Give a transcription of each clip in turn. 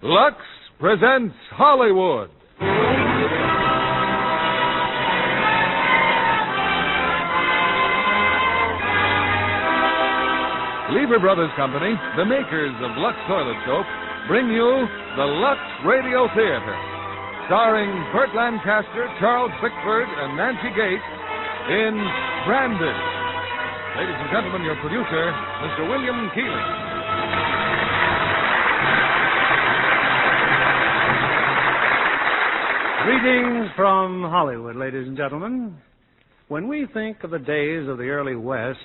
Lux presents Hollywood. Lever Brothers Company, the makers of Lux Toilet Soap, bring you the Lux Radio Theater, starring Burt Lancaster, Charles Bickford, and Nancy Gates in Branded. Ladies and gentlemen, your producer, Mr. William Keeling. Greetings from Hollywood, ladies and gentlemen. When we think of the days of the early West,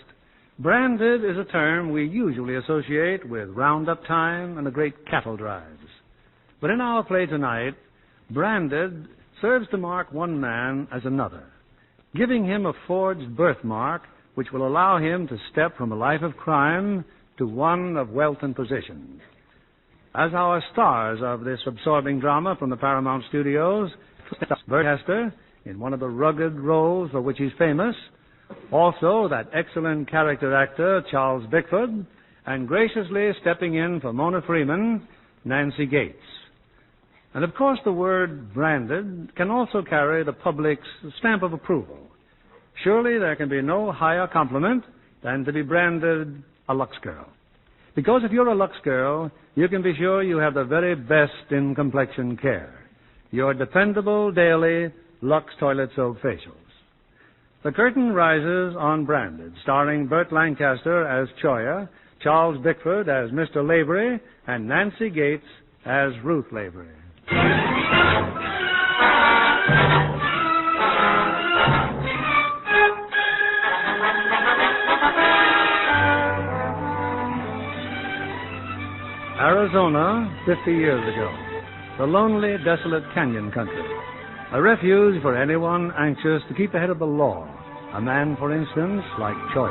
branded is a term we usually associate with roundup time and the great cattle drives. But in our play tonight, branded serves to mark one man as another, giving him a forged birthmark which will allow him to step from a life of crime to one of wealth and position. As our stars of this absorbing drama from the Paramount Studios, Burt Lancaster in one of the rugged roles for which he's famous, also that excellent character actor Charles Bickford, and graciously stepping in for Mona Freeman, Nancy Gates. And of course the word branded can also carry the public's stamp of approval. Surely there can be no higher compliment than to be branded a Lux girl. Because if you're a Lux girl, you can be sure you have the very best in complexion care. Your dependable daily Lux toilet soap facials. The curtain rises on Branded, starring Burt Lancaster as Choya, Charles Bickford as Mr. Lavery, and Nancy Gates as Ruth Lavery. Arizona, 50 years ago. The lonely, desolate canyon country. A refuge for anyone anxious to keep ahead of the law. A man, for instance, like Choya.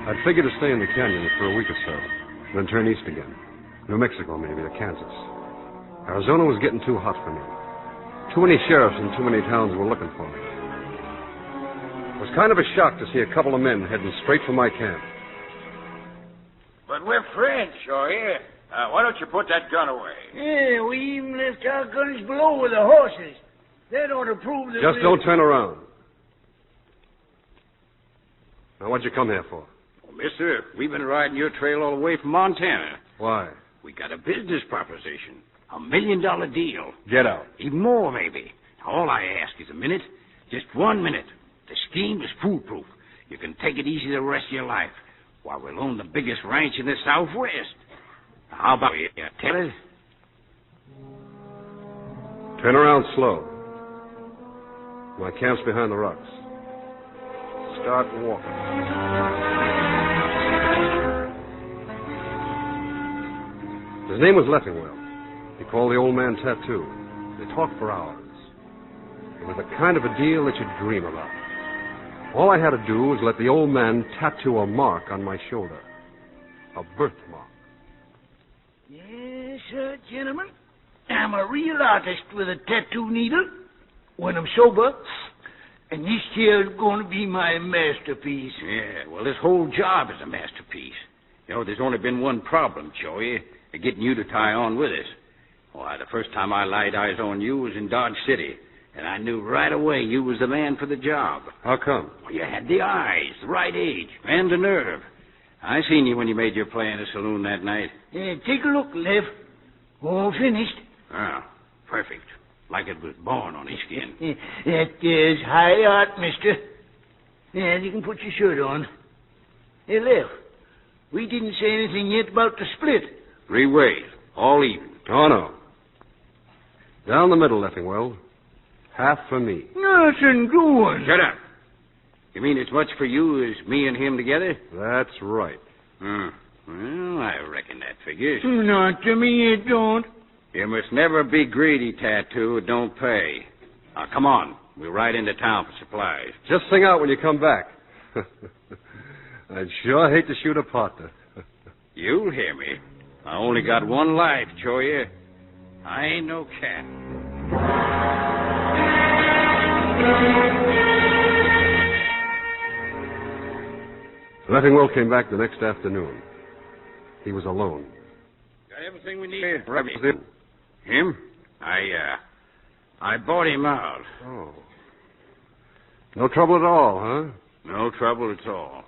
I'd figure to stay in the canyon for a week or so, then turn east again. New Mexico, maybe, or Kansas. Arizona was getting too hot for me. Too many sheriffs and too many towns were looking for me. It was kind of a shock to see a couple of men heading straight for my camp. But we're friends, Choya. Why don't you put that gun away? Yeah, we even left our guns below with the horses. That ought to prove that Just don't turn around. Now, what'd you come here for? Well, mister, we've been riding your trail all the way from Montana. Why? We got a business proposition. $1 million deal. Get out. Even more, maybe. All I ask is a minute. Just 1 minute. The scheme is foolproof. You can take it easy the rest of your life. While we'll own the biggest ranch in the Southwest. Now, how about you tell it? Turn around slow. My camp's behind the rocks. Start walking. His name was Leffingwell. He called the old man Tattoo. They talked for hours. It was the kind of a deal that you'd dream about. All I had to do was let the old man tattoo a mark on my shoulder. A birthmark. Yes, sir, gentlemen. I'm a real artist with a tattoo needle when I'm sober. And this here's going to be my masterpiece. Yeah, well, this whole job is a masterpiece. You know, there's only been one problem, Choya, getting you to tie on with us. Why, the first time I laid eyes on you was in Dodge City. And I knew right away you was the man for the job. How come? Well, you had the eyes, the right age, and the nerve. I seen you when you made your play in the saloon that night. Take a look, Lev. All finished. Oh, perfect. Like it was born on his skin. That is high art, mister. Yeah, you can put your shirt on. Hey, Lev, we didn't say anything yet about the split. 3 ways, all even. Oh, no. Down the middle, Leffingwell. Half for me. Nothing doing. Shut up. You mean as much for you as me and him together? That's right. Well, I reckon that figures. Not to me, it don't. You must never be greedy, Tattoo. It don't pay. Now, come on. We'll ride into town for supplies. Just sing out when you come back. I'd sure hate to shoot a partner. You'll hear me. I only got one life, Choya. I ain't no cat. Leffingwell came back the next afternoon. He was alone. Got everything we need. Him? I bought him out. Oh. No trouble at all, huh? No trouble at all.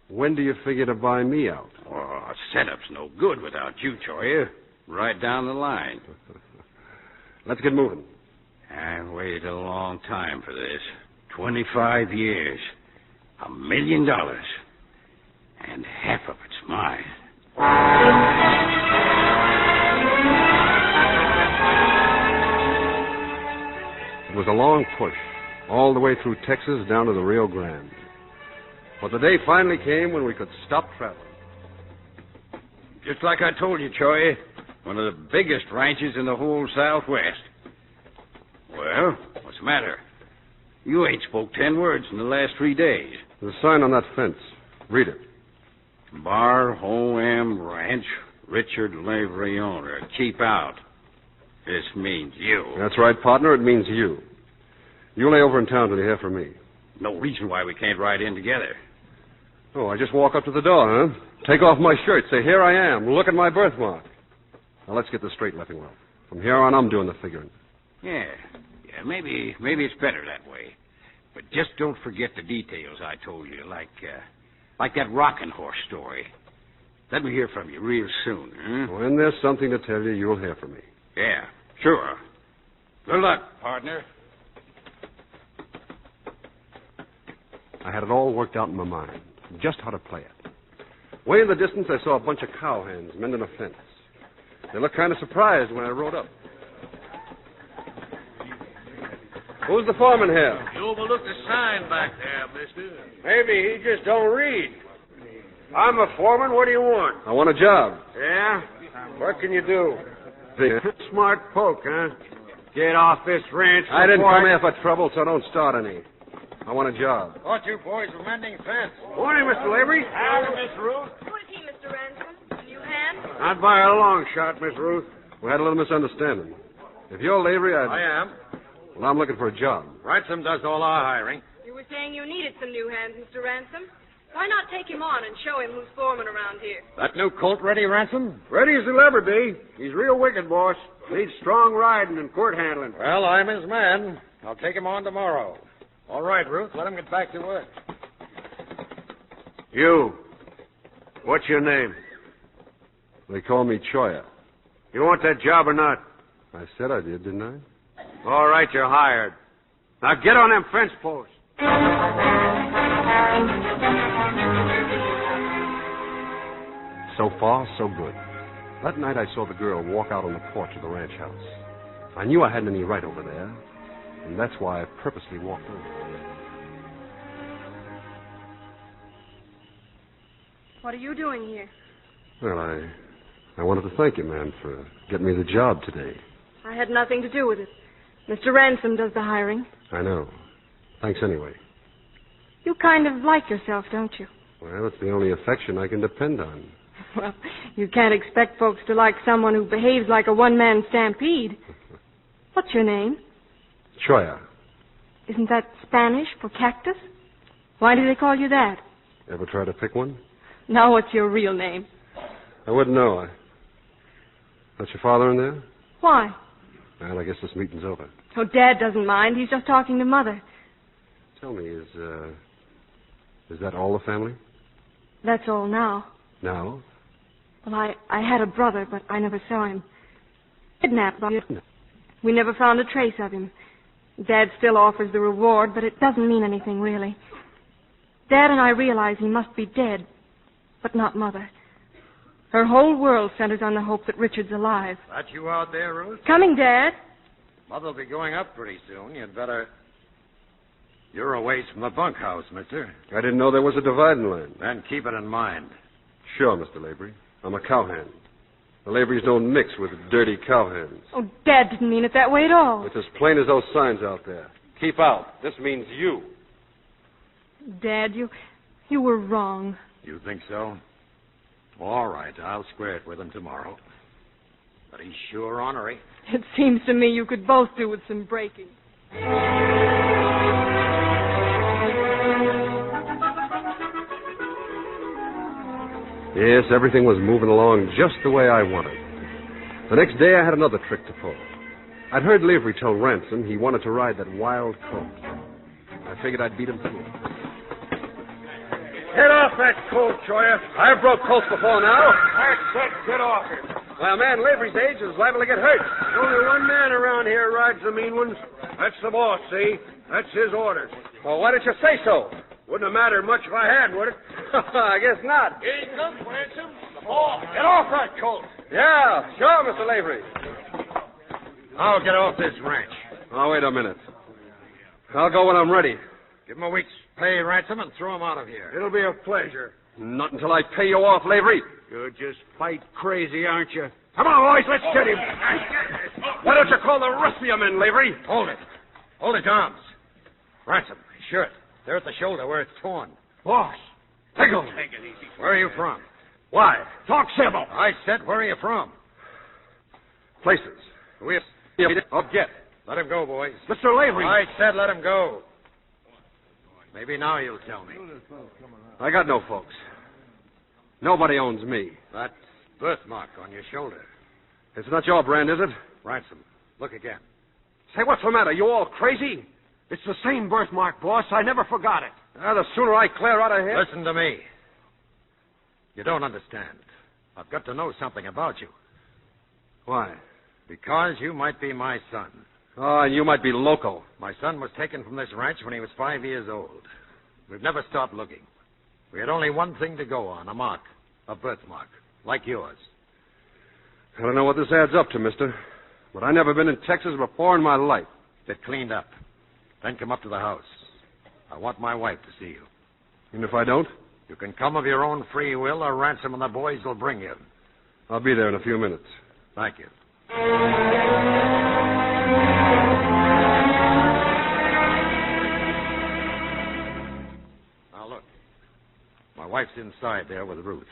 When do you figure to buy me out? Oh, our setup's no good without you, Choya. Right down the line. Let's get moving. I've waited a long time for this. 25 years. $1 million. And half of it's mine. It was a long push, all the way through Texas down to the Rio Grande. But the day finally came when we could stop traveling. Just like I told you, Choya, one of the biggest ranches in the whole Southwest. Well, what's the matter? You ain't spoke 10 words in the last 3 days. There's a sign on that fence. Read it. Bar Ho-Am Ranch, Richard Lavery owner. Keep out. This means you. That's right, partner. It means you. You lay over in town till you hear from me. No reason why we can't ride in together. Oh, I just walk up to the door, huh? Take off my shirt, say, here I am. Look at my birthmark. Now, let's get this straight, Leffingwell. From here on, I'm doing the figuring. Yeah, maybe it's better that way. But just don't forget the details I told you, like that rocking horse story. Let me hear from you real soon, huh? When there's something to tell you, you'll hear from me. Yeah, sure. Good luck, partner. I had it all worked out in my mind, just how to play it. Way in the distance, I saw a bunch of cowhands mending a fence. They looked kind of surprised when I rode up. Who's the foreman here? You overlooked the sign back there, mister. Maybe he just don't read. I'm a foreman. What do you want? I want a job. Yeah? What can you do? Smart poke, huh? Get off this ranch. I didn't come here for trouble, so don't start any. I want a job. Thought you boys were mending fence. Morning, Mr. Lavery. Howdy, Miss Ruth. Who is he, Mr. Ransom? A new hand? Not by a long shot, Miss Ruth. We had a little misunderstanding. If you're Lavery, I am. Well, I'm looking for a job. Ransom does all our hiring. You were saying you needed some new hands, Mr. Ransom. Why not take him on and show him who's foreman around here? That new colt ready, Ransom? Ready as he'll ever be. He's real wicked, boss. Needs strong riding and court handling. Well, I'm his man. I'll take him on tomorrow. All right, Ruth. Let him get back to work. You. What's your name? They call me Choya. You want that job or not? I said I did, didn't I? All right, you're hired. Now get on them fence posts. So far, so good. That night I saw the girl walk out on the porch of the ranch house. I knew I hadn't any right over there, and that's why I purposely walked over. What are you doing here? Well, I wanted to thank you, ma'am, for getting me the job today. I had nothing to do with it. Mr. Ransom does the hiring. I know. Thanks anyway. You kind of like yourself, don't you? Well, it's the only affection I can depend on. Well, you can't expect folks to like someone who behaves like a one-man stampede. What's your name? Choya. Isn't that Spanish for cactus? Why do they call you that? Ever try to pick one? Now what's your real name? I wouldn't know. That's your father in there? Why? Well, I guess this meeting's over. Oh, Dad doesn't mind. He's just talking to Mother. Tell me, is that all the family? That's all now. Now? Well, I had a brother, but I never saw him. Kidnapped by you. We never found a trace of him. Dad still offers the reward, but it doesn't mean anything, really. Dad and I realize he must be dead, but not Mother. Her whole world centers on the hope that Richard's alive. That you out there, Ruth? Coming, Dad. Mother'll be going up pretty soon. You'd better... You're a ways from the bunkhouse, mister. I didn't know there was a dividing line. Then keep it in mind. Sure, Mr. Lavery. I'm a cowhand. The Laverys don't mix with dirty cowhands. Oh, Dad didn't mean it that way at all. It's as plain as those signs out there. Keep out. This means you. Dad, you were wrong. You think so? All right, I'll square it with him tomorrow. But he's sure ornery. It seems to me you could both do with some breaking. Yes, everything was moving along just the way I wanted. The next day I had another trick to pull. I'd heard Lavery tell Ransom he wanted to ride that wild colt. I figured I'd beat him to it. Get off that colt, Choya. I've broke colts before now. I said get off it. Well, a man Lavery's age is liable to get hurt. Only one man around here rides the mean ones. That's the boss, see? That's his orders. Well, why didn't you say so? Wouldn't have mattered much if I had, would it? I guess not. Here he comes, Ransom. The boss. Get off that colt. Yeah, sure, Mr. Lavery. I'll get off this ranch. Oh, wait a minute. I'll go when I'm ready. Give him a week's pay, Ransom, and throw him out of here. It'll be a pleasure. Not until I pay you off, Lavery. You're just fight crazy, aren't you? Come on, boys, let's get him. Why don't you call the rest of your men, Lavery? Hold it. Hold it, arms. Ransom, his shirt. There at the shoulder where it's torn. Boss, take him. Take it easy. Where are you from? Why? Talk civil. I said, where are you from? Places. I'll get. Let him go, boys. Mr. Lavery. I said let him go. Maybe now you'll tell me. I got no folks. Nobody owns me. That birthmark on your shoulder. It's not your brand, is it? Ransom, look again. Say, what's the matter? You all crazy? It's the same birthmark, boss. I never forgot it. The sooner I clear out of here... Listen to me. You don't understand. I've got to know something about you. Why? Because you might be my son. Oh, and you might be local. My son was taken from this ranch when he was 5 years old. We've never stopped looking. We had only one thing to go on, a mark, a birthmark, like yours. I don't know what this adds up to, mister, but I've never been in Texas before in my life. Get cleaned up. Then come up to the house. I want my wife to see you. And if I don't? You can come of your own free will, or Ransom and the boys will bring you. I'll be there in a few minutes. Thank you. Now, look. My wife's inside there with Ruth.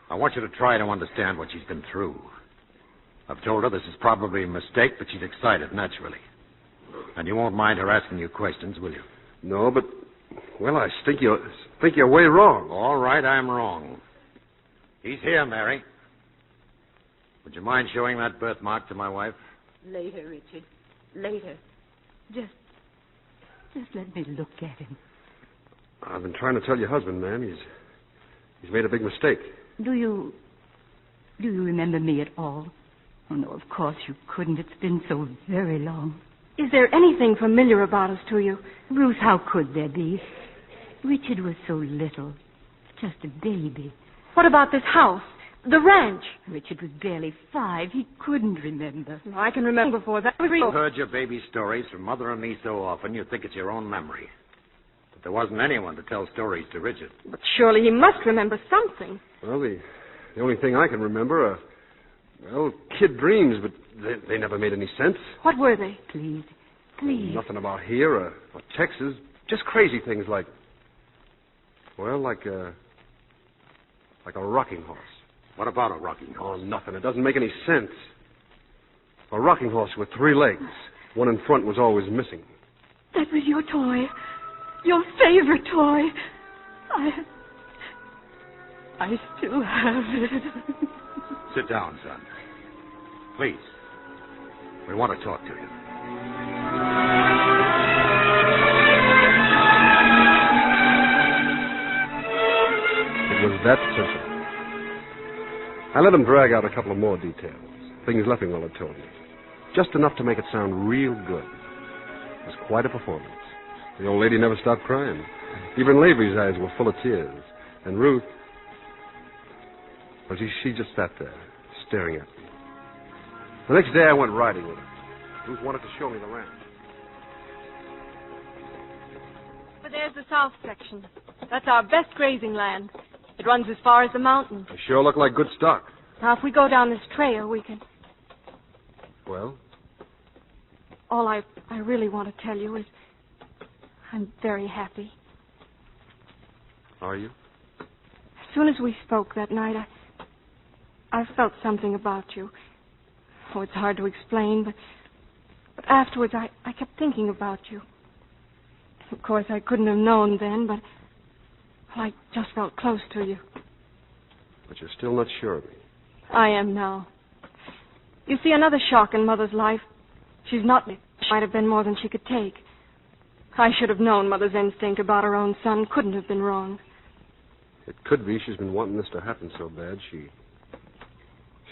I want you to try to understand what she's been through. I've told her this is probably a mistake, but she's excited, naturally. And you won't mind her asking you questions, will you? No, but, well, I think you're way wrong. All right, I'm wrong. He's here, Mary. Would you mind showing that birthmark to my wife? Later, Richard. Later. Just let me look at him. I've been trying to tell your husband, ma'am. He's made a big mistake. Do you remember me at all? Oh, no, of course you couldn't. It's been so very long. Is there anything familiar about us to you? Ruth, how could there be? Richard was so little. Just a baby. What about this house? The ranch? Richard was barely 5. He couldn't remember. No, I can remember before that. You've heard your baby stories from Mother and me so often you think it's your own memory. But there wasn't anyone to tell stories to Richard. But surely he must remember something. Well, the only thing I can remember are, kid dreams, but they never made any sense. What were they? Please. Nothing about here or Texas. Just crazy things like a rocking horse. What about a rocking horse? Oh, nothing. It doesn't make any sense. A rocking horse with 3 legs. One in front was always missing. That was your toy. Your favorite toy. I still have it. Sit down, son. Please. We want to talk to you. It was that simple. I let him drag out a couple of more details, things Leffingwell had told me. Just enough to make it sound real good. It was quite a performance. The old lady never stopped crying. Even Lavery's eyes were full of tears. And Ruth, well, she just sat there, staring at me. The next day I went riding with her. Ruth wanted to show me the ranch. But there's the south section. That's our best grazing land. It runs as far as the mountains. They sure look like good stock. Now, if we go down this trail, we can... Well? All I really want to tell you is I'm very happy. Are you? As soon as we spoke that night, I felt something about you. Oh, it's hard to explain, but afterwards I kept thinking about you. Of course, I couldn't have known then, but I just felt close to you. But you're still not sure of me. I am now. You see, another shock in Mother's life. She's not... She might have been more than she could take. I should have known Mother's instinct about her own son couldn't have been wrong. It could be she's been wanting this to happen so bad, she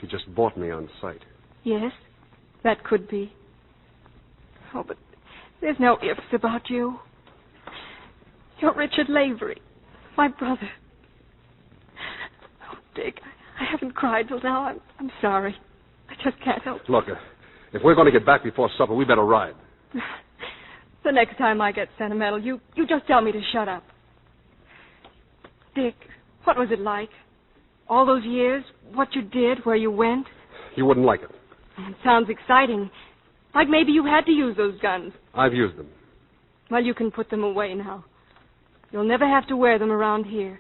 just bought me on sight. Yes, that could be. Oh, but there's no ifs about you. You're Richard Lavery, my brother. Oh, Dick, I haven't cried till now. I'm sorry. I just can't help it. Look, if we're going to get back before supper, we better ride. The next time I get sentimental, you just tell me to shut up. Dick, what was it like? All those years, what you did, where you went? You wouldn't like it. It sounds exciting. Like maybe you had to use those guns. I've used them. Well, you can put them away now. You'll never have to wear them around here.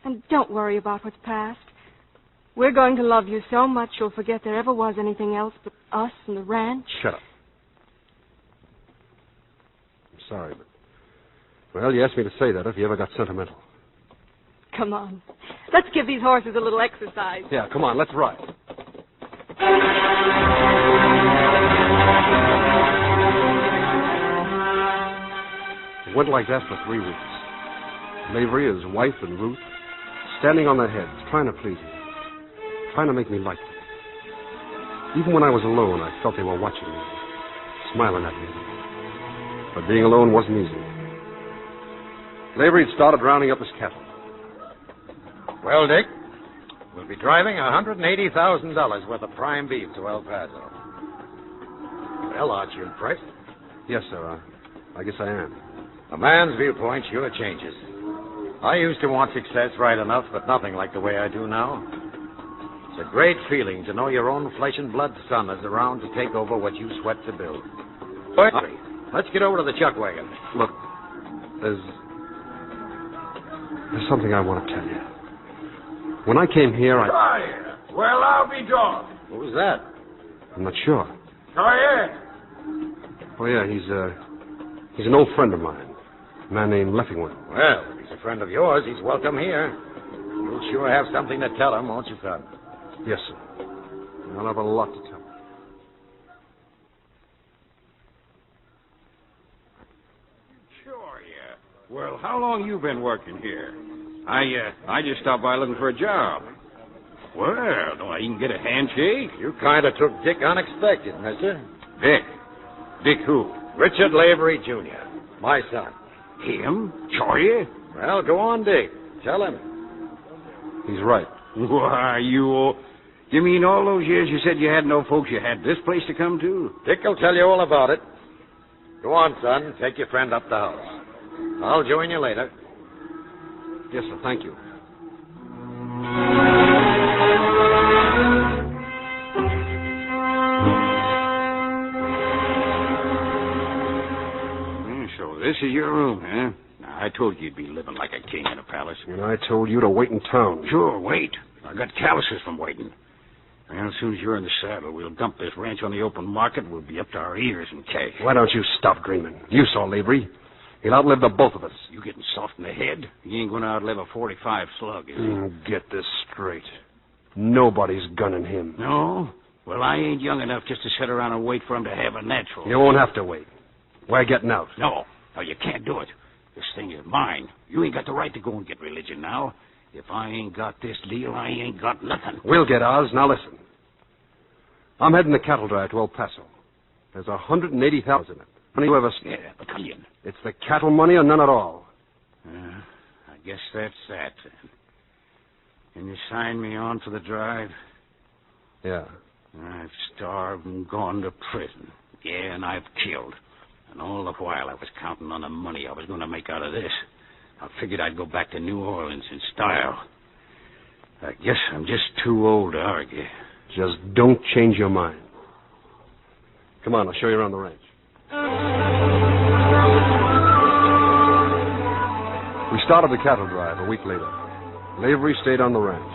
And don't worry about what's past. We're going to love you so much you'll forget there ever was anything else but us and the ranch. Shut up. I'm sorry, but... Well, you asked me to say that if you ever got sentimental. Come on. Let's give these horses a little exercise. Yeah, come on, let's ride. It went like that for 3 weeks. Lavery, his wife, and Ruth, standing on their heads, trying to please me, trying to make me like them. Even when I was alone, I felt they were watching me, smiling at me. But being alone wasn't easy. Lavery had started rounding up his cattle. Well, Dick, we'll be driving $180,000 worth of prime beef to El Paso. Well, aren't you impressed? Yes, sir. I guess I am. A man's viewpoint sure changes. I used to want success right enough, but nothing like the way I do now. It's a great feeling to know your own flesh and blood son is around to take over what you sweat to build. Let's get over to the chuck wagon. Look, there's something I want to tell you. When I came here, Choya. Well, I'll be dogged. Who's that? I'm not sure. Choya. Oh, yeah, he's an old friend of mine. A man named Leffingwell. Well, if he's a friend of yours, he's welcome here. You'll sure have something to tell him, won't you, son? Yes, sir. I'll have a lot to tell him. Choya. Well, how long you been working here? I just stopped by looking for a job. Well, don't I even get a handshake? You kind of took Dick unexpected, mister. Dick? Dick who? Richard Lavery, Jr., my son. Him? Choya? Well, go on, Dick. Tell him. He's right. Why, you mean all those years you said you had no folks, you had this place to come to? Dick will tell you all about it. Go on, son. Take your friend up the house. I'll join you later. Yes, sir. Thank you. So this is your room, huh? Now, I told you you'd be living like a king in a palace. And I told you to wait in town. Sure, wait. I got calluses from waiting. And as soon as you're in the saddle, we'll dump this ranch on the open market. We'll be up to our ears in cash. Why don't you stop dreaming? You saw Lavery. He'll outlive the both of us. You getting soft in the head? You ain't going to outlive a 45 slug, is he? Get this straight. Nobody's gunning him. No? Well, I ain't young enough just to sit around and wait for him to have a natural. You won't have to wait. We're getting out. No, you can't do it. This thing is mine. You ain't got the right to go and get religion now. If I ain't got this deal, I ain't got nothing. We'll get ours. Now listen. I'm heading the cattle drive to El Paso. There's $180,000 in it. Money you ever... Yeah, $1,000,000. It's the cattle money or none at all. I guess that's that. Can you sign me on for the drive? Yeah. I've starved and gone to prison. Yeah, and I've killed. And all the while I was counting on the money I was going to make out of this. I figured I'd go back to New Orleans in style. I guess I'm just too old to argue. Just don't change your mind. Come on, I'll show you around the ranch. We started the cattle drive a week later. Lavery stayed on the ranch.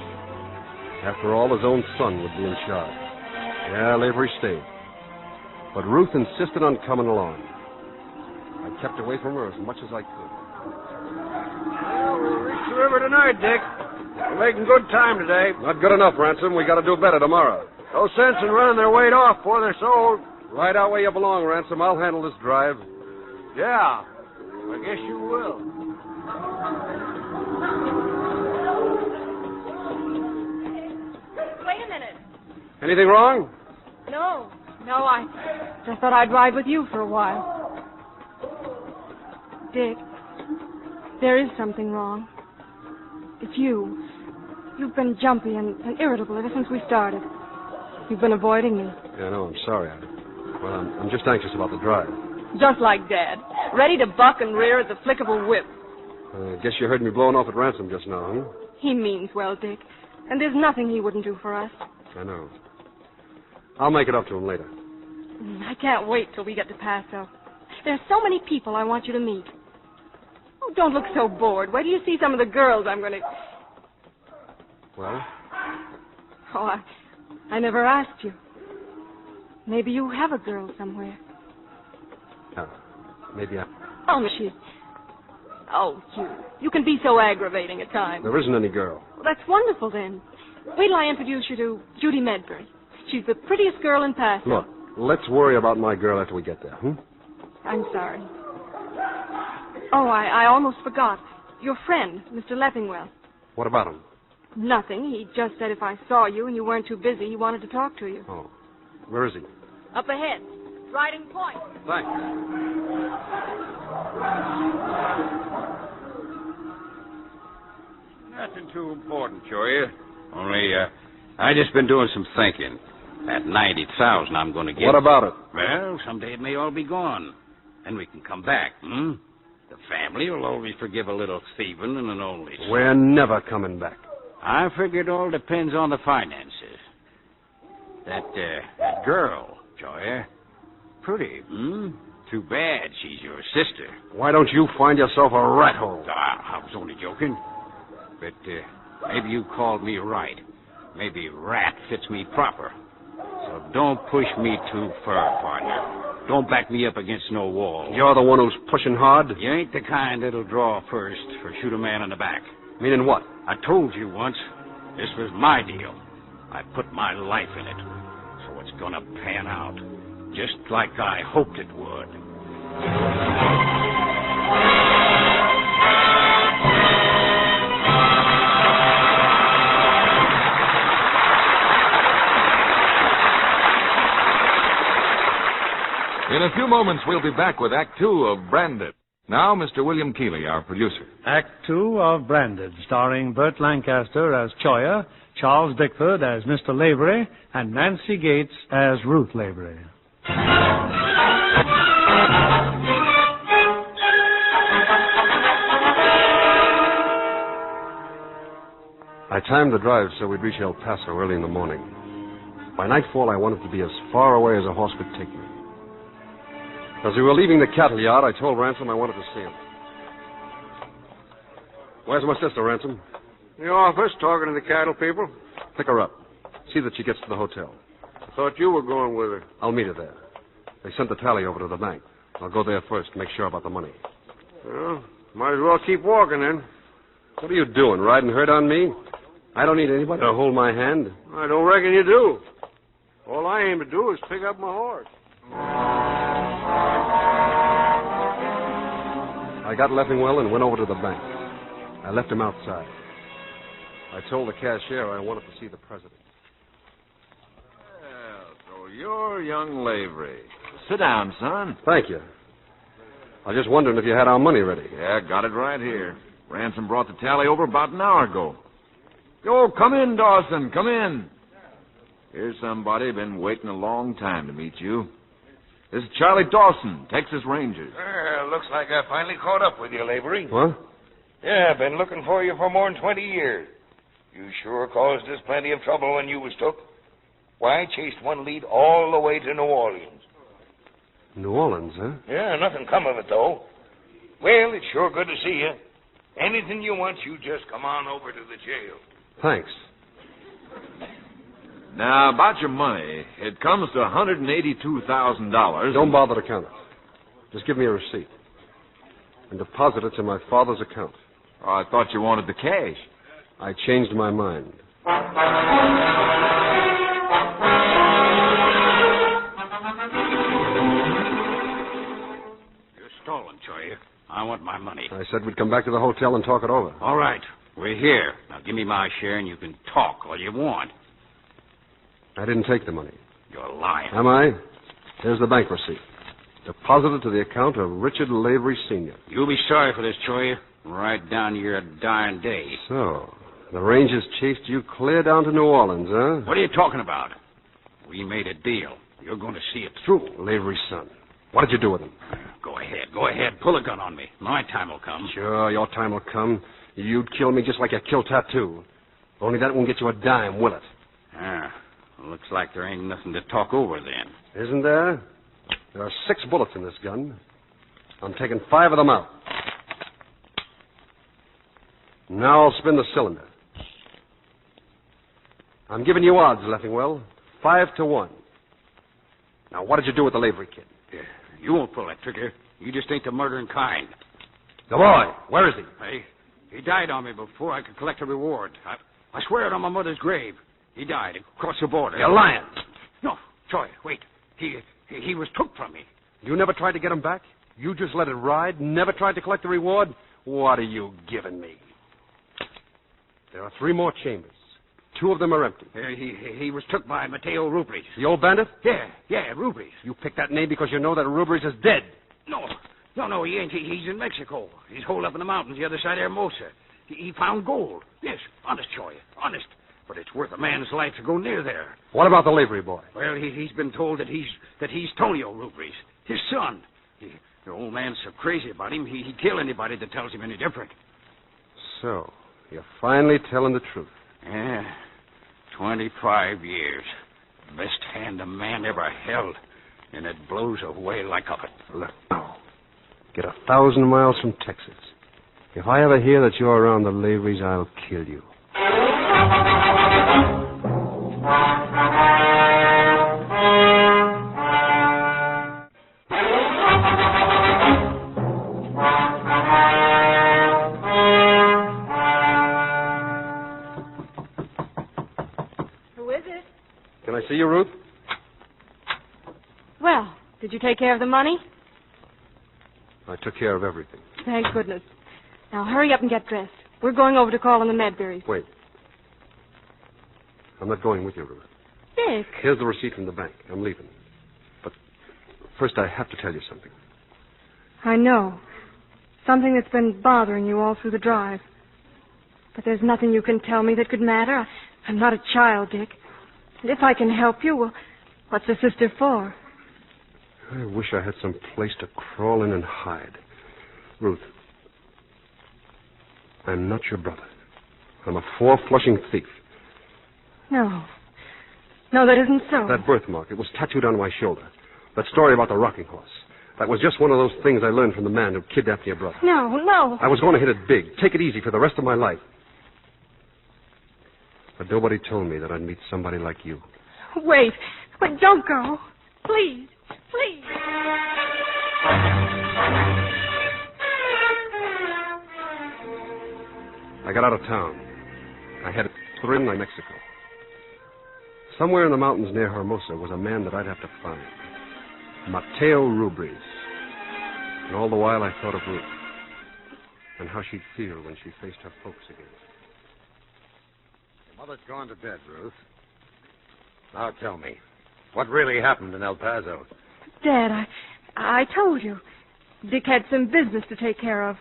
After all, his own son would be in charge. Yeah, Lavery stayed. But Ruth insisted on coming along. I kept away from her as much as I could. Well, we'll reach the river tonight, Dick. We're making good time today. Not good enough, Ransom. We got to do better tomorrow. No sense in running their weight off before they're sold. Right out where you belong, Ransom. I'll handle this drive. Yeah, I guess you will. Wait a minute. Anything wrong? No, I just thought I'd ride with you for a while. Dick, there is something wrong. It's you. You've been jumpy and irritable ever since we started. You've been avoiding me. Yeah, I know. I'm sorry. I'm just anxious about the drive. Just like Dad. Ready to buck and rear at the flick of a whip. I guess you heard me blowing off at Ransom just now, huh? He means well, Dick. And there's nothing he wouldn't do for us. I know. I'll make it up to him later. I can't wait till we get to Paso. There's so many people I want you to meet. Oh, don't look so bored. Wait till you see some of the girls I'm going to... Well? Oh, I never asked you. Maybe you have a girl somewhere. Maybe I... Oh, she... Oh, you can be so aggravating at times. There isn't any girl. Well, that's wonderful, then. Wait till I introduce you to Judy Medbury. She's the prettiest girl in Paso. Look, let's worry about my girl after we get there, I'm sorry. Oh, I almost forgot. Your friend, Mr. Leffingwell. What about him? Nothing. He just said if I saw you and you weren't too busy, he wanted to talk to you. Oh. Where is he? Up ahead. Riding point. Thanks. Nothing too important, Choya. Only, I just been doing some thinking. That 90,000 I'm going to get. What about it? Well, someday it may all be gone. Then we can come back, The family will always forgive a little thieving and an only son. We're never coming back. I figure it all depends on the finances. That girl, Choya. Pretty, Too bad she's your sister. Why don't you find yourself a rat hole? I was only joking. But maybe you called me right. Maybe rat fits me proper. So don't push me too far, partner. Don't back me up against no wall. You're the one who's pushing hard? You ain't the kind that'll draw first or shoot a man in the back. Meaning what? I told you once, this was my deal. I put my life in it. So it's gonna pan out. Just like I hoped it would. In a few moments, we'll be back with Act Two of Branded. Now, Mr. William Keeley, our producer. Act Two of Branded, starring Burt Lancaster as Choya, Charles Bickford as Mr. Lavery, and Nancy Gates as Ruth Lavery. I timed the drive so we'd reach El Paso early in the morning. By nightfall, I wanted to be as far away as a horse could take me. As we were leaving the cattle yard, I told Ransom I wanted to see him. Where's my sister, Ransom? In the office, talking to the cattle people. Pick her up. See that she gets to the hotel. I thought you were going with her. I'll meet her there. They sent the tally over to the bank. I'll go there first to make sure about the money. Well, might as well keep walking then. What are you doing, riding herd on me? I don't need anybody to hold my hand. I don't reckon you do. All I aim to do is pick up my horse. I got Leffingwell and went over to the bank. I left him outside. I told the cashier I wanted to see the president. Well, so you're young Lavery. Sit down, son. Thank you. I was just wondering if you had our money ready. Yeah, got it right here. Ransom brought the tally over about an hour ago. Yo, come in, Dawson, come in. Here's somebody been waiting a long time to meet you. This is Charlie Dawson, Texas Rangers. Looks like I finally caught up with you, Lavery. What? Yeah, I've been looking for you for more than 20 years. You sure caused us plenty of trouble when you was took. Why, I chased one lead all the way to New Orleans. New Orleans, huh? Yeah, nothing come of it, though. Well, it's sure good to see you. Anything you want, you just come on over to the jail. Thanks. Now, about your money, it comes to $182,000. Don't bother to count it. Just give me a receipt. And deposit it to my father's account. Oh, I thought you wanted the cash. I changed my mind. You're stolen, Choya. I want my money. I said we'd come back to the hotel and talk it over. All right. We're here. Now give me my share and you can talk all you want. I didn't take the money. You're lying. Am I? Here's the bank receipt. Deposited to the account of Richard Lavery, Sr. You'll be sorry for this, Choya. Right down to your dying day. So, the Rangers chased you clear down to New Orleans, huh? What are you talking about? We made a deal. You're going to see it through. Lavery's son. What did you do with him? Go ahead. Go ahead. Pull a gun on me. My time will come. Sure, your time will come. You'd kill me just like you killed Tattoo. Only that won't get you a dime, will it? Ah, looks like there ain't nothing to talk over then. Isn't there? There are 6 bullets in this gun. I'm taking 5 of them out. Now I'll spin the cylinder. I'm giving you odds, Leffingwell. 5-1. Now, what did you do with the Lavery kid? Yeah, you won't pull that trigger. You just ain't the murdering kind. The boy, where is he? Hey, he died on me before I could collect a reward. I swear it on my mother's grave. He died across the border. You're lying. No, Choya, wait. He was took from me. You never tried to get him back? You just let it ride? Never tried to collect the reward? What are you giving me? There are 3 more chambers. 2 of them are empty. He was took by Mateo Rubris. The old bandit? Yeah, Rubris. You picked that name because you know that Rubris is dead. No, he ain't. He's in Mexico. He's holed up in the mountains the other side of Hermosa. He found gold. Yes, honest, Choya, honest. But it's worth a man's life to go near there. What about the Lavery boy? Well, he's been told that he's Tonio Rubris, his son. The old man's so crazy about him, he'd kill anybody that tells him any different. So, you're finally telling the truth. Yeah, 25 years. Best hand a man ever held. And it blows away like a... Look, now, get 1,000 miles from Texas. If I ever hear that you're around the Laverys, I'll kill you. Who is it? Can I see you, Ruth? Well, did you take care of the money? I took care of everything. Thank goodness. Now hurry up and get dressed. We're going over to call on the Medberrys. Wait. I'm not going with you, Ruth. Dick. Here's the receipt from the bank. I'm leaving. But first I have to tell you something. I know. Something that's been bothering you all through the drive. But there's nothing you can tell me that could matter. I'm not a child, Dick. And if I can help you, well, what's a sister for? I wish I had some place to crawl in and hide. Ruth, I'm not your brother. I'm a 4-flushing thief. No. No, that isn't so. That birthmark, it was tattooed on my shoulder. That story about the rocking horse. That was just one of those things I learned from the man who kidnapped your brother. No. I was going to hit it big, take it easy for the rest of my life. But nobody told me that I'd meet somebody like you. Wait, don't go. Please. I got out of town. I headed through Mexico. Somewhere in the mountains near Hermosa was a man that I'd have to find. Mateo Rubris. And all the while I thought of Ruth. And how she'd feel when she faced her folks again. Your mother's gone to bed, Ruth. Now tell me, what really happened in El Paso? Dad, I told you. Dick had some business to take care of.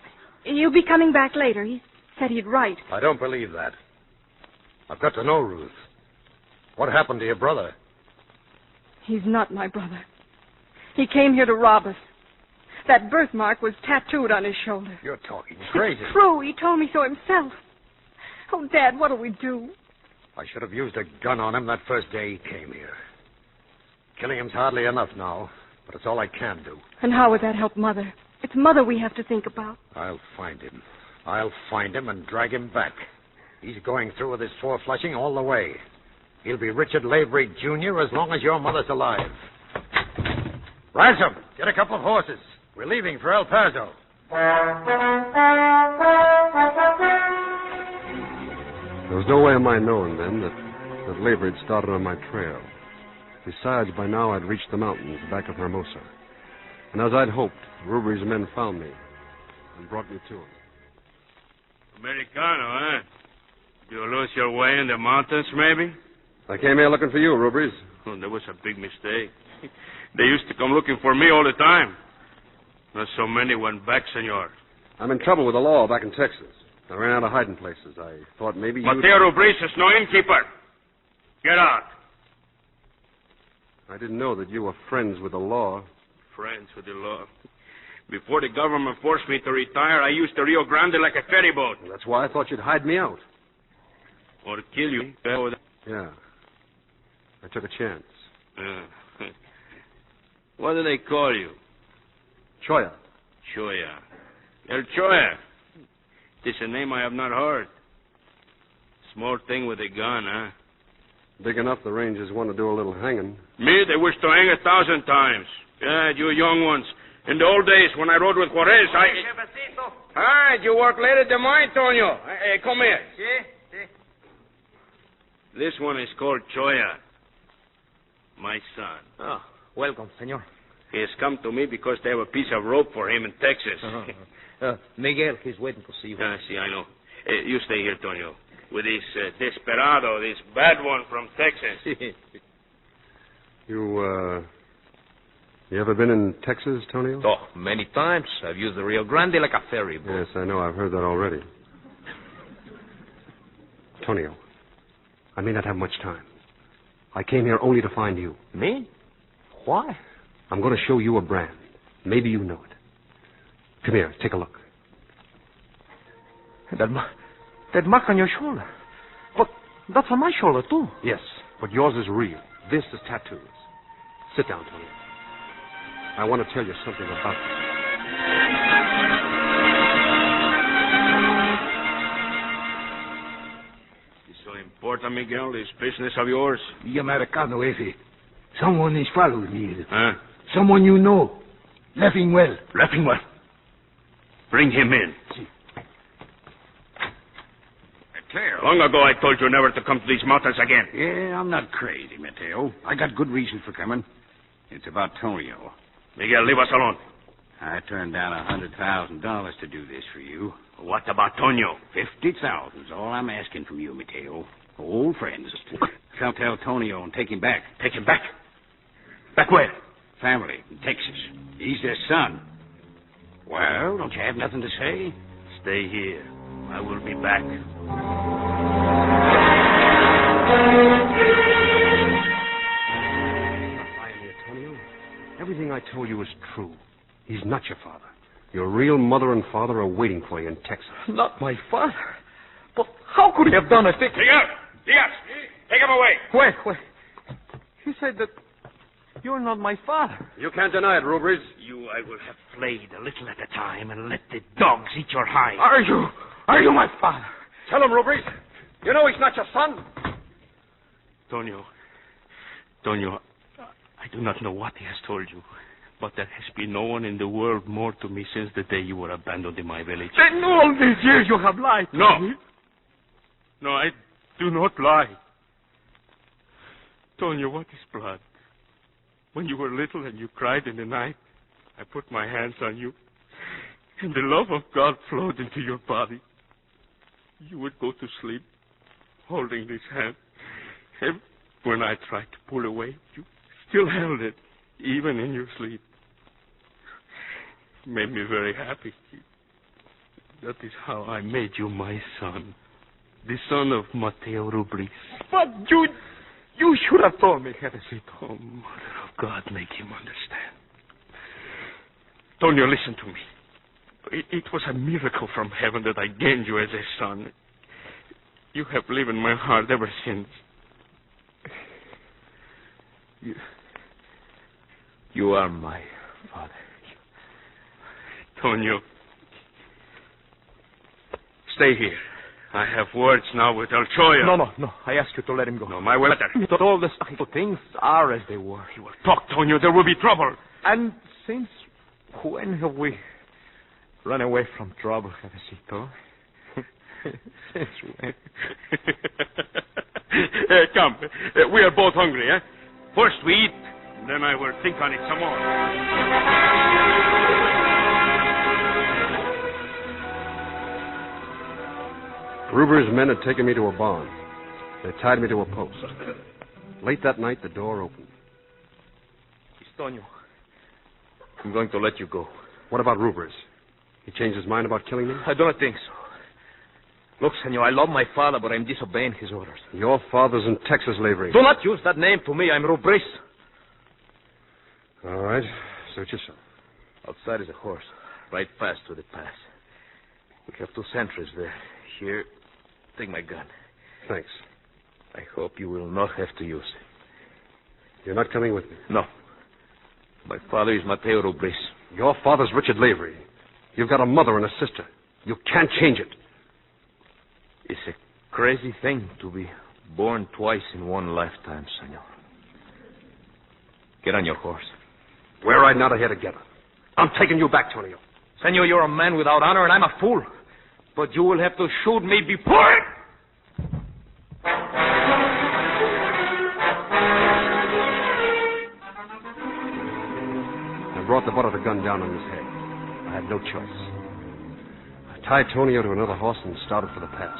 He'll be coming back later. He said he'd write. I don't believe that. I've got to know, Ruth. What happened to your brother? He's not my brother. He came here to rob us. That birthmark was tattooed on his shoulder. You're talking crazy. It's true. He told me so himself. Oh, Dad, what'll we do? I should have used a gun on him that first day he came here. Killing him's hardly enough now, but it's all I can do. And how would that help Mother? It's Mother we have to think about. I'll find him. I'll find him and drag him back. He's going through with his 4-flushing all the way. He'll be Richard Lavery, Jr. as long as your mother's alive. Ransom, get a couple of horses. We're leaving for El Paso. There was no way of my knowing then that Lavery had started on my trail. Besides, by now I'd reached the mountains back of Hermosa. And as I'd hoped, Ruby's men found me and brought me to him. Americano, huh? You lose your way in the mountains, maybe? I came here looking for you, Ruby's. Oh, that was a big mistake. They used to come looking for me all the time. Not so many went back, senor. I'm in trouble with the law back in Texas. I ran out of hiding places. I thought maybe you... Mateo Rubris is no innkeeper. Get out. I didn't know that you were friends with the law. Friends with the law. Before the government forced me to retire, I used the Rio Grande like a ferry boat. Well, that's why I thought you'd hide me out. Or to kill you. Yeah. I took a chance. What do they call you? Choya. Choya. El Choya. This is a name I have not heard. Small thing with a gun, huh? Big enough the Rangers want to do a little hanging. Me, they wish to hang 1,000 times. Yeah, you young ones. In the old days, when I rode with Juarez, Hi, you work late at the mine, Tonio. Hey, come here. This one is called Choya. My son. Oh, welcome, senor. He has come to me because they have a piece of rope for him in Texas. Miguel, he's waiting to see you. See, I know. You stay here, Tonio. With this desperado, this bad one from Texas. You ever been in Texas, Tonio? Oh, many times. I've used the Rio Grande like a ferry boat. Yes, I know. I've heard that already. Tonio, I may not have much time. I came here only to find you. Me? Why? I'm going to show you a brand. Maybe you know it. Come here, take a look. That mark on your shoulder. But that's on my shoulder, too. Yes, but yours is real. This is tattoos. Sit down, Tonio. I want to tell you something about this. It's so important, Miguel, this business of yours. The Americano, Efe. Someone is following me. Huh? Someone you know. Leffingwell. Leffingwell. Bring him in. Si. Mateo. Long ago I told you never to come to these mountains again. Yeah, I'm not crazy, Mateo. I got good reason for coming. It's about Tonio. Miguel, leave us alone. I turned down $100,000 to do this for you. What about Tonio? 50,000 is all I'm asking from you, Mateo. Old friends. I'll tell Tonio and take him back. Take him back? Back where? Family in Texas. He's their son. Well, don't you have nothing to say? Stay here. I will be back. Everything I told you is true. He's not your father. Your real mother and father are waiting for you in Texas. Not my father? But how could he have done a thing? Diaz! Take him away! Wait. He said that you're not my father. You can't deny it, Rubris. You I will have flayed a little at a time and let the dogs eat your hide. Are you my father? Tell him, Rubris. You know he's not your son. Tonio, I do not know what he has told you, but there has been no one in the world more to me since the day you were abandoned in my village. Then all these years you have lied to me. No, I do not lie. Tonio, what is blood? When you were little and you cried in the night, I put my hands on you, and the love of God flowed into your body. You would go to sleep, holding this hand. And when I tried to pull away, you still held it, even in your sleep. It made me very happy. That is how I made you my son, the son of Mateo Rubris. But you should have told me, Jefecito. Oh, Mother of God, make him understand. Tonio, listen to me. It was a miracle from heaven that I gained you as a son. You have lived in my heart ever since. You are my father. Tonio, stay here. I have words now with El Choya. No. I ask you to let him go. No, my word. All the things are as they were. He will talk, Tonio. There will be trouble. And since when have we run away from trouble, Jefecito? Come. We are both hungry, eh? First we eat, then I will think on it some more. Gruber's men had taken me to a barn. They tied me to a post. Late that night, the door opened. Estonio, I'm going to let you go. What about Rubers? He changed his mind about killing me? I do not think so. Look, senor, I love my father, but I'm disobeying his orders. Your father's in Texas slavery. Do not use that name to me. I'm Rubris. All right. Suit yourself. Outside is a horse. Right past to the pass. We have 2 sentries there. Here, take my gun. Thanks. I hope you will not have to use it. You're not coming with me? No. My father is Mateo Rubris. Your father's Richard Lavery. You've got a mother and a sister. You can't change it. It's a crazy thing to be born twice in one lifetime, senor. Get on your horse. We're riding out of here together. I'm taking you back, Tonio. Senor, you're a man without honor, and I'm a fool. But you will have to shoot me before... I brought the butt of the gun down on his head. I had no choice. I tied Tonio to another horse and started for the pass.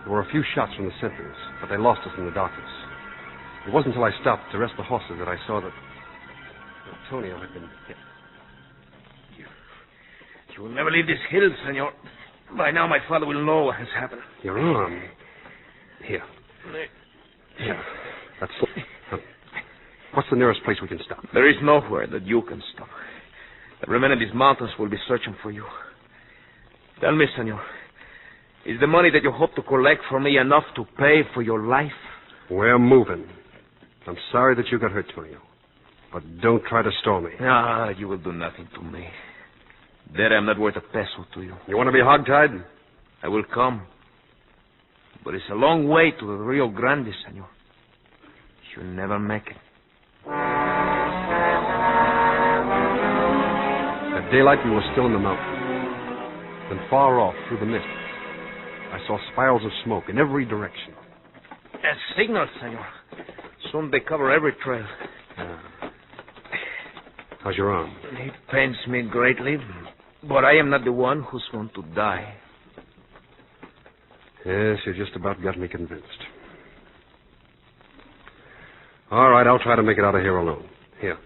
There were a few shots from the sentries, but they lost us in the darkness. It wasn't until I stopped to rest the horses that I saw that Tonio had been hit. You will never leave this hill, senor. By now my father will know what has happened. Your arm. Here. That's... What's the nearest place we can stop? There is nowhere that you can stop. Every man in these mountains will be searching for you. Tell me, senor, is the money that you hope to collect for me enough to pay for your life? We're moving. I'm sorry that you got hurt, Tonio. But don't try to stall me. Ah, you will do nothing to me. That I'm not worth a peso to you. You want to be hogtied? I will come. But it's a long way to the Rio Grande, senor. You'll never make it. At daylight, we were still in the mountains. Then far off, through the mist, I saw spirals of smoke in every direction. A signal, senor. Soon they cover every trail. How's your arm? It pains me greatly, but I am not the one who's going to die. Yes, you just about got me convinced. All right, I'll try to make it out of here alone. Here,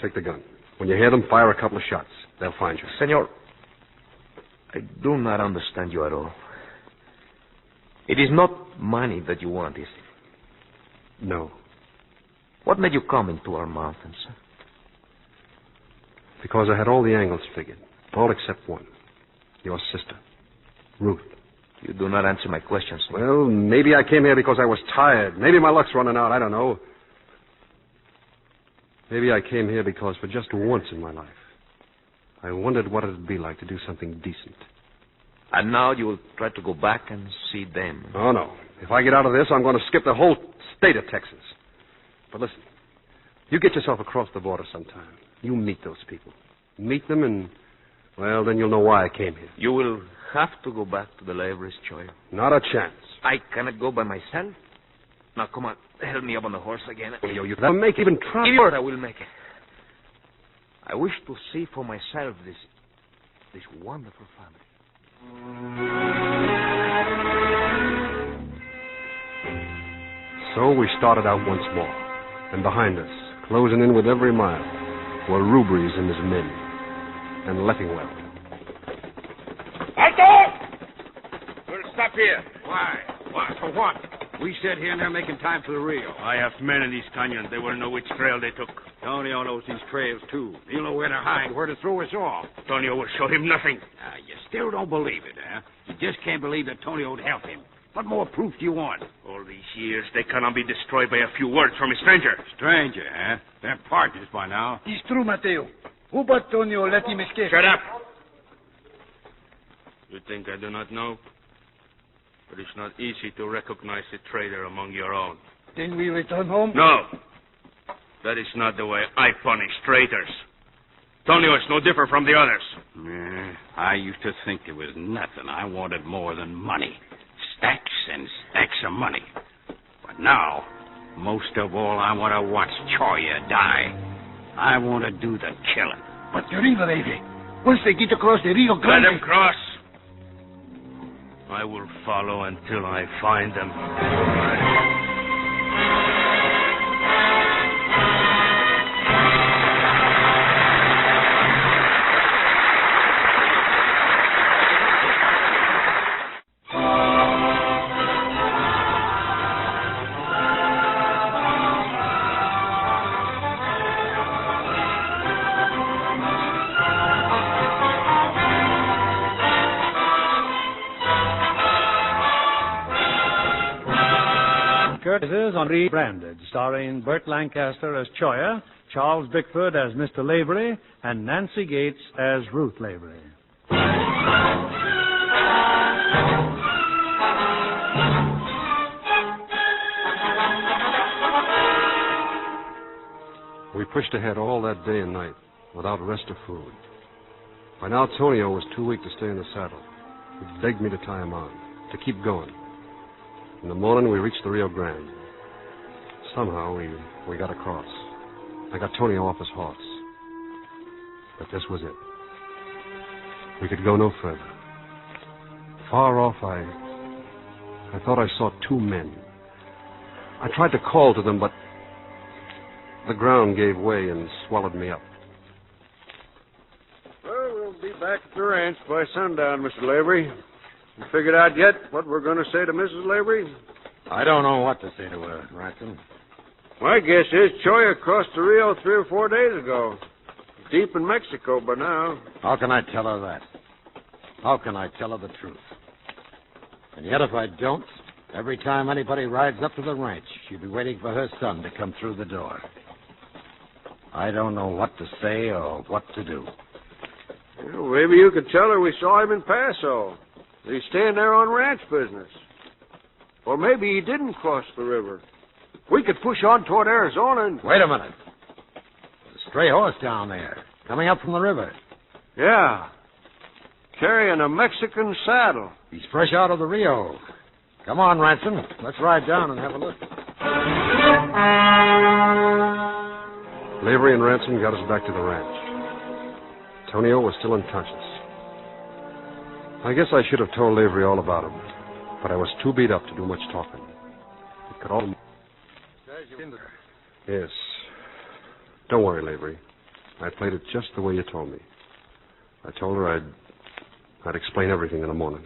take the gun. When you hear them, fire a couple of shots. They'll find you. Senor, I do not understand you at all. It is not money that you want, is it? No. What made you come into our mountains? Because I had all the angles figured. All except one. Your sister, Ruth. You do not answer my questions. Well, maybe I came here because I was tired. Maybe my luck's running out. I don't know. Maybe I came here because for just once in my life, I wondered what it'd be like to do something decent. And now you will try to go back and see them. Oh, no. If I get out of this, I'm going to skip the whole state of Texas. But listen, you get yourself across the border sometime. You meet those people. Meet them and, well, then you'll know why I came here. You will have to go back to the Lavery's, Choya. Not a chance. I cannot go by myself. Now, come on. Help me up on the horse again. You can make even try. Give your I will make it. I wish to see for myself this wonderful family. So we started out once more. And behind us, closing in with every mile, were Rubries and his men. And Leffingwell. Alto! We'll stop here. Why? What? For what? We sit here and they're making time for the Rio. I have men in these canyons. They will know which trail they took. Tonio knows these trails, too. He'll know where to hide, where to throw us off. Tonio will show him nothing. You still don't believe it, huh? You just can't believe that Tonio would help him. What more proof do you want? All these years, they cannot be destroyed by a few words from a stranger. Stranger, huh? They're partners by now. It's true, Mateo. Who but Tonio let him escape? Shut up! You think I do not know? But it's not easy to recognize a traitor among your own. Then we return home? No. That is not the way I punish traitors. Tonio is no different from the others. I used to think it was nothing. I wanted more than money. Stacks and stacks of money. But now, most of all, I want to watch Choya die. I want to do the killing. But the river, baby. Once they get across the Rio Grande... Let them cross. I will follow until I find them. Curtis is on Rebranded, starring Burt Lancaster as Choya, Charles Bickford as Mr. Lavery, and Nancy Gates as Ruth Lavery. We pushed ahead all that day and night, without rest or food. By now, Tonio was too weak to stay in the saddle. He begged me to tie him on, to keep going. In the morning, we reached the Rio Grande. Somehow, we got across. I got Tonio off his horse. But this was it. We could go no further. Far off, I thought I saw two men. I tried to call to them, but the ground gave way and swallowed me up. Well, we'll be back at the ranch by sundown, Mr. Lavery. You figured out yet what we're going to say to Mrs. Lavery? I don't know what to say to her, Ransom. My guess is Choya crossed the Rio 3 or 4 days ago. Deep in Mexico by now. How can I tell her that? How can I tell her the truth? And yet if I don't, every time anybody rides up to the ranch, she'll be waiting for her son to come through the door. I don't know what to say or what to do. Well, maybe you could tell her we saw him in Paso. He's staying there on ranch business. Or maybe he didn't cross the river. We could push on toward Arizona and... Wait a minute. There's a stray horse down there, coming up from the river. Yeah. Carrying a Mexican saddle. He's fresh out of the Rio. Come on, Ransom. Let's ride down and have a look. Lavery and Ransom got us back to the ranch. Tonio was still unconscious. I guess I should have told Lavery all about him, but I was too beat up to do much talking. It could all... Yes. Don't worry, Lavery. I played it just the way you told me. I told her I'd explain everything in the morning.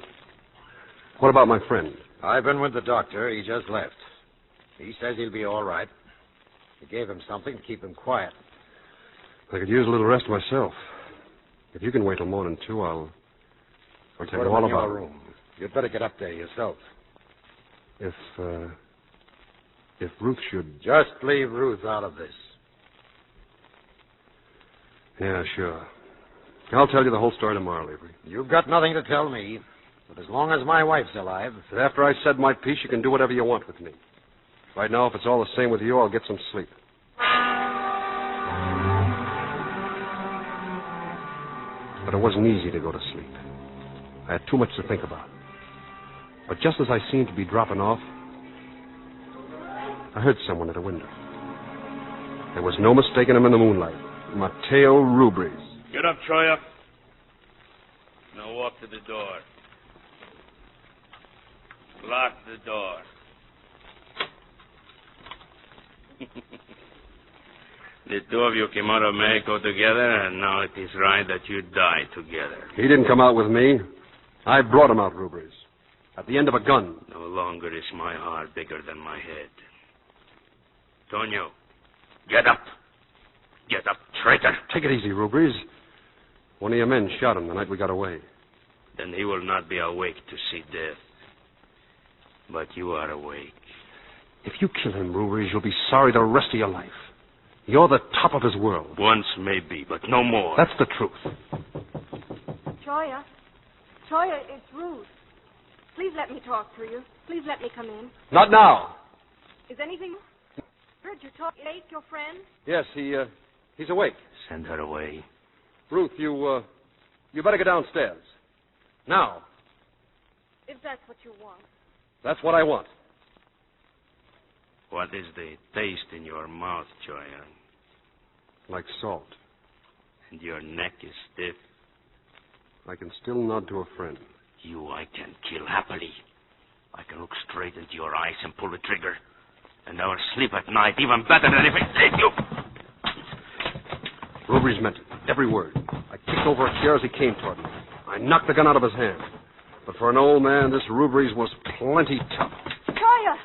What about my friend? I've been with the doctor. He just left. He says he'll be all right. He gave him something to keep him quiet. I could use a little rest myself. If you can wait till morning, too, I'll tell you all about your room. You'd better get up there yourself. If Ruth should... Just leave Ruth out of this. Yeah, sure. I'll tell you the whole story tomorrow, Lavery. You've got nothing to tell me. But as long as my wife's alive... After I said my piece, you can do whatever you want with me. Right now, if it's all the same with you, I'll get some sleep. But it wasn't easy to go to sleep. I had too much to think about. But just as I seemed to be dropping off, I heard someone at a window. There was no mistaking him in the moonlight. Mateo Rubres. Get up, Choya. Now walk to the door. Lock the door. The two of you came out of Mexico together, and now it is right that you die together. He didn't come out with me. I brought him out, Rubres. At the end of a gun. No longer is my heart bigger than my head. Tonio, get up. Get up, traitor. Take it easy, Rubres. One of your men shot him the night we got away. Then he will not be awake to see death. But you are awake. If you kill him, Rubres, you'll be sorry the rest of your life. You're the top of his world. Once maybe, but no more. That's the truth. Choya, it's Ruth. Please let me talk to you. Please let me come in. Not now. Is anything... Heard you talk late, your friend? Yes, he's awake. Send her away. Ruth, you better go downstairs. Now. If that's what you want. That's what I want. What is the taste in your mouth, Choya? Like salt. And your neck is stiff. I can still nod to a friend. You I can kill happily. I can look straight into your eyes and pull the trigger. And I will sleep at night even better than if I take you. Ruby's meant it. Every word. I kicked over a chair as he came toward me. I knocked the gun out of his hand. But for an old man, this Ruby's was plenty tough. Choya!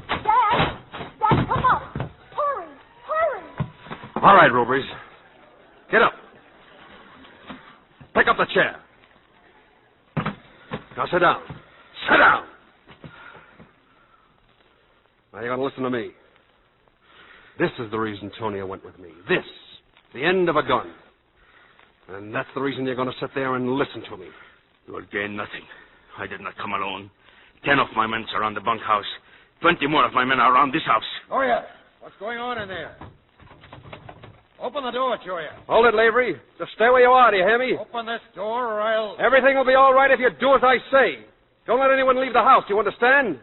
Dad! Dad, come up! Hurry! Hurry! All right, Ruby's. Get up. Pick up the chair. Now sit down. Sit down! Now you're going to listen to me. This is the reason Tonya went with me. This. The end of a gun. And that's the reason you're going to sit there and listen to me. You will gain nothing. I did not come alone. 10 of my men surround the bunkhouse. 20 more of my men are around this house. Choya, what's going on in there? Open the door, Choya. Hold it, Lavery. Just stay where you are, do you hear me? Open this door or I'll... Everything will be all right if you do as I say. Don't let anyone leave the house, do you understand?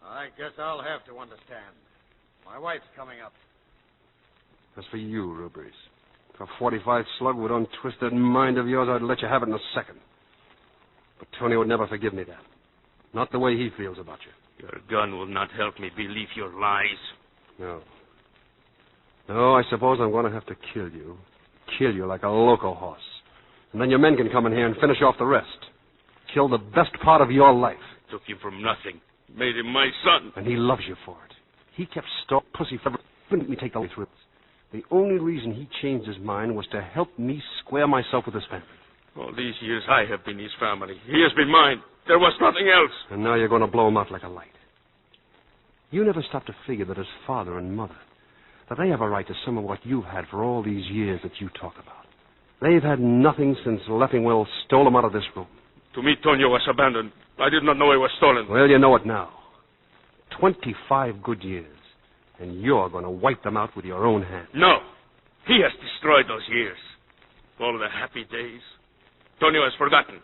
I guess I'll have to understand. My wife's coming up. As for you, Rubries, for a 45 slug with untwisted mind of yours, I'd let you have it in a second. But Tony would never forgive me that. Not the way he feels about you. Your gun will not help me believe your lies. No. No, I suppose I'm going to have to kill you. Kill you like a loco horse. And then your men can come in here and finish off the rest. Kill the best part of your life. Took you from nothing. Made him my son. And he loves you for it. He kept stalk pussy forever. Couldn't me take the way through it. The only reason he changed his mind was to help me square myself with his family. All these years I have been his family. He has been mine. There was nothing else. And now you're going to blow him out like a light. You never stopped to figure that his father and mother, that they have a right to some of what you've had for all these years that you talk about. They've had nothing since Leffingwell stole them out of this room. To me, Tonio was abandoned. I did not know he was stolen. Well, you know it now. 25 good years. And you're going to wipe them out with your own hand. No. He has destroyed those years. All the happy days. Tonio has forgotten.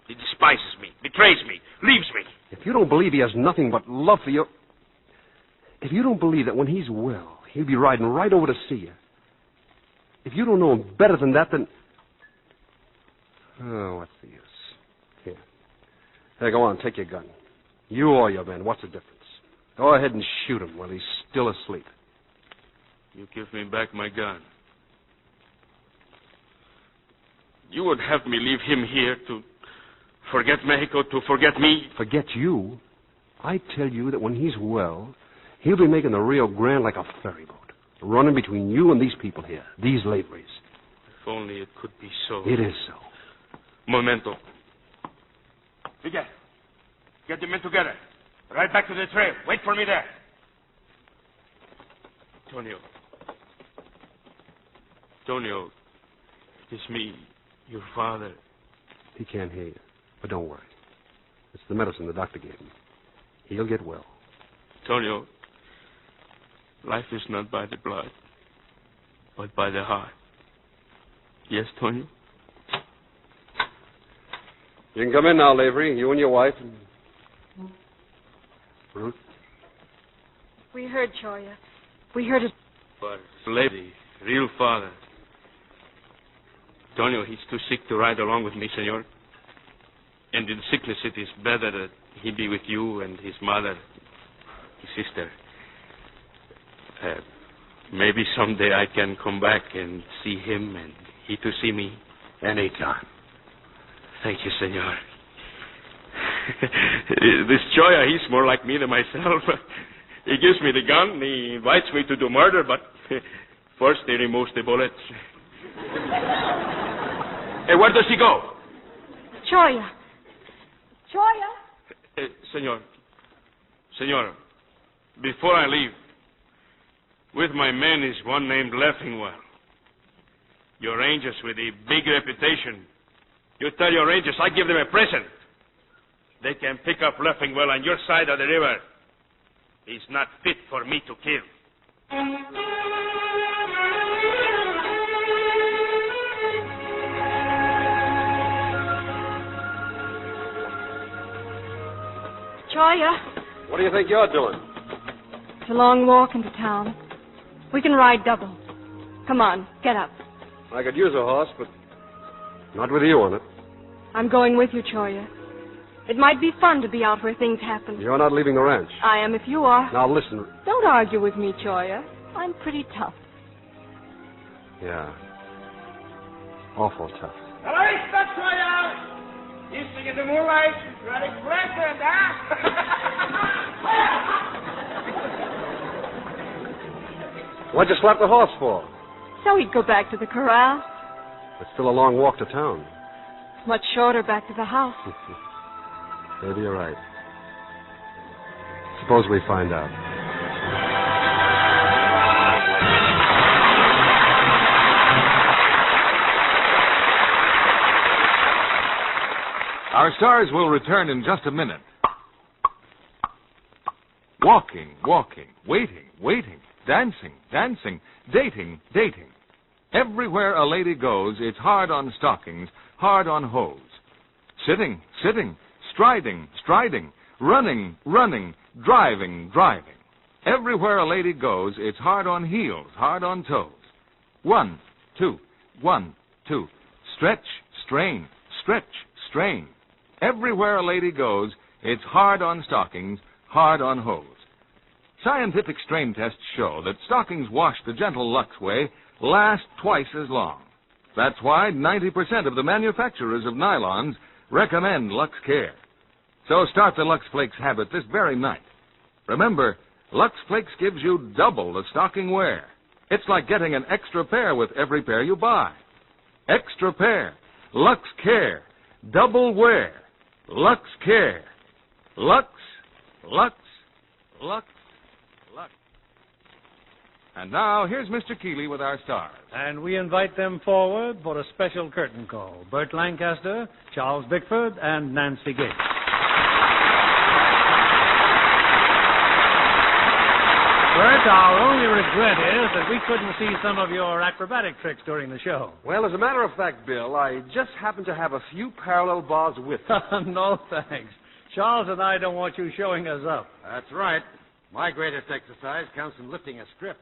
He despises me, betrays me, leaves me. If you don't believe he has nothing but love for you... If you don't believe that when he's well, he'll be riding right over to see you. If you don't know him better than that, then... Oh, what's the use? Here. Hey, go on, take your gun. You or your men, what's the difference? Go ahead and shoot him while he's still asleep. You give me back my gun. You would have me leave him here to forget Mexico, to forget me? Forget you? I tell you that when he's well, he'll be making the Rio Grande like a ferry boat, running between you and these people here, these labories. If only it could be so. It is so. Momento. Miguel, get the men together. Right back to the trail. Wait for me there. Tonio, it is me, your father. He can't hear you, but don't worry. It's the medicine the doctor gave him. He'll get well. Tonio, life is not by the blood, but by the heart. Yes, Tonio? You can come in now, Lavery, you and your wife. And... Ruth? We heard Choya. We heard it. But Lavery, real father. Tonio, he's too sick to ride along with me, senor. And in sickness, it is better that he be with you and his mother, his sister. Maybe someday I can come back and see him and he to see me. Anytime. Thank you, senor. This Choya, he's more like me than myself. He gives me the gun, he invites me to do murder, but first he removes the bullets. Hey, where does he go? Choya. Choya? Senor, before I leave, with my men is one named Leffingwell. Your rangers with the big reputation. You tell your rangers I give them a present. They can pick up Leffingwell on your side of the river. He's not fit for me to kill. Choya. What do you think you're doing? It's a long walk into town. We can ride double. Come on, get up. I could use a horse, but not with you on it. I'm going with you, Choya. It might be fun to be out where things happen. You're not leaving the ranch. I am if you are. Now listen. Don't argue with me, Choya. I'm pretty tough. Yeah. Awful tough. Hello, stop, Choya. You sing in the moonlight. Running pleasant, huh? What'd you slap the horse for? So he'd go back to the corral. It's still a long walk to town. Much shorter back to the house. Maybe you're right. Suppose we find out. Our stars will return in just a minute. Walking, walking, waiting, waiting, dancing, dancing, dating, dating. Everywhere a lady goes, it's hard on stockings, hard on hose. Sitting, sitting, striding, striding, running, running, driving, driving. Everywhere a lady goes, it's hard on heels, hard on toes. 1, 2, 1, 2. Stretch, strain, stretch, strain. Everywhere a lady goes, it's hard on stockings, hard on hose. Scientific strain tests show that stockings washed the gentle Lux way last twice as long. That's why 90% of the manufacturers of nylons recommend Lux Care. So start the Lux Flakes habit this very night. Remember, Lux Flakes gives you double the stocking wear. It's like getting an extra pair with every pair you buy. Extra pair. Lux Care. Double wear. Lux Care. Lux, Lux, Lux, Lux. And now, here's Mr. Keeley with our stars. And we invite them forward for a special curtain call. Burt Lancaster, Charles Bickford, and Nancy Gates. Burt, our only regret is that we couldn't see some of your acrobatic tricks during the show. Well, as a matter of fact, Bill, I just happen to have a few parallel bars with you. No, thanks. Charles and I don't want you showing us up. That's right. My greatest exercise comes from lifting a script.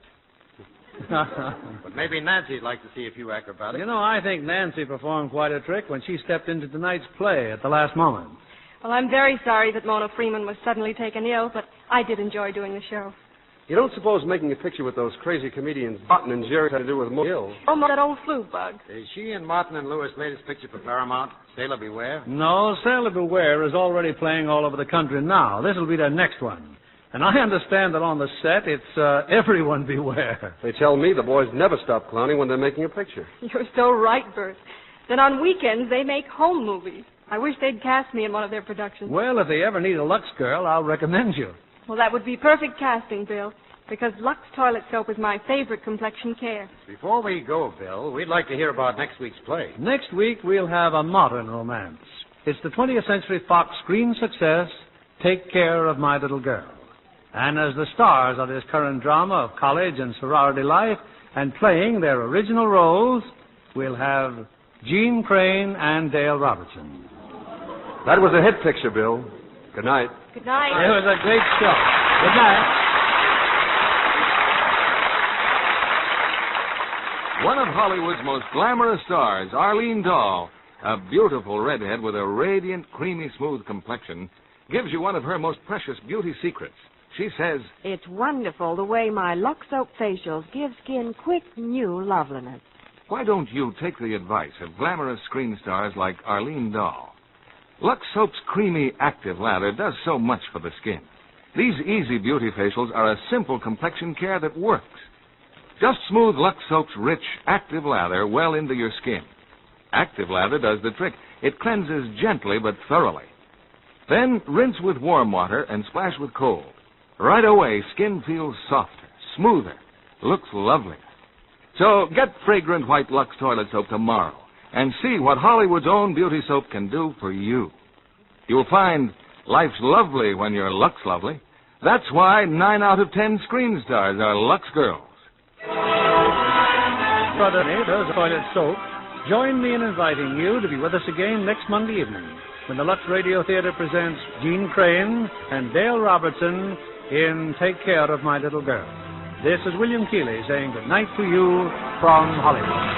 But maybe Nancy'd like to see a few acrobatics. You know, I think Nancy performed quite a trick when she stepped into tonight's play at the last moment. Well, I'm very sorry that Mona Freeman was suddenly taken ill, but I did enjoy doing the show. You don't suppose making a picture with those crazy comedians, Button and Jerry, had to do with Gill? Oh, that old flu bug. Is she in Martin and Lewis' latest picture for Paramount, Sailor Beware? No, Sailor Beware is already playing all over the country now. This will be their next one. And I understand that on the set, it's Everyone Beware. They tell me the boys never stop clowning when they're making a picture. You're so right, Bert. Then on weekends, they make home movies. I wish they'd cast me in one of their productions. Well, if they ever need a Lux girl, I'll recommend you. Well, that would be perfect casting, Bill, because Lux toilet soap is my favorite complexion care. Before we go, Bill, we'd like to hear about next week's play. Next week, we'll have a modern romance. It's the 20th Century Fox screen success, Take Care of My Little Girl. And as the stars of this current drama of college and sorority life and playing their original roles, we'll have Gene Crane and Dale Robertson. That was a hit picture, Bill. Good night. Good night. It was a great show. Good night. One of Hollywood's most glamorous stars, Arlene Dahl, a beautiful redhead with a radiant, creamy, smooth complexion, gives you one of her most precious beauty secrets. She says, "It's wonderful the way my Lux Soap facials give skin quick, new loveliness." why don't you take the advice of glamorous screen stars like Arlene Dahl? Lux Soap's creamy, active lather does so much for the skin. These easy beauty facials are a simple complexion care that works. Just smooth Lux Soap's rich, active lather well into your skin. Active lather does the trick. It cleanses gently but thoroughly. Then rinse with warm water and splash with cold. Right away, skin feels softer, smoother, looks lovely. So get fragrant white Lux toilet soap tomorrow and see what Hollywood's own beauty soap can do for you. You'll find life's lovely when you're Lux lovely. That's why 9 out of 10 screen stars are Lux girls. Brother Neighbors Toilet Soap, join me in inviting you to be with us again next Monday evening. when the Lux Radio Theater presents Gene Crane and Dale Robertson in Take Care of My Little Girl. This is William Keeley saying good night to you from Hollywood.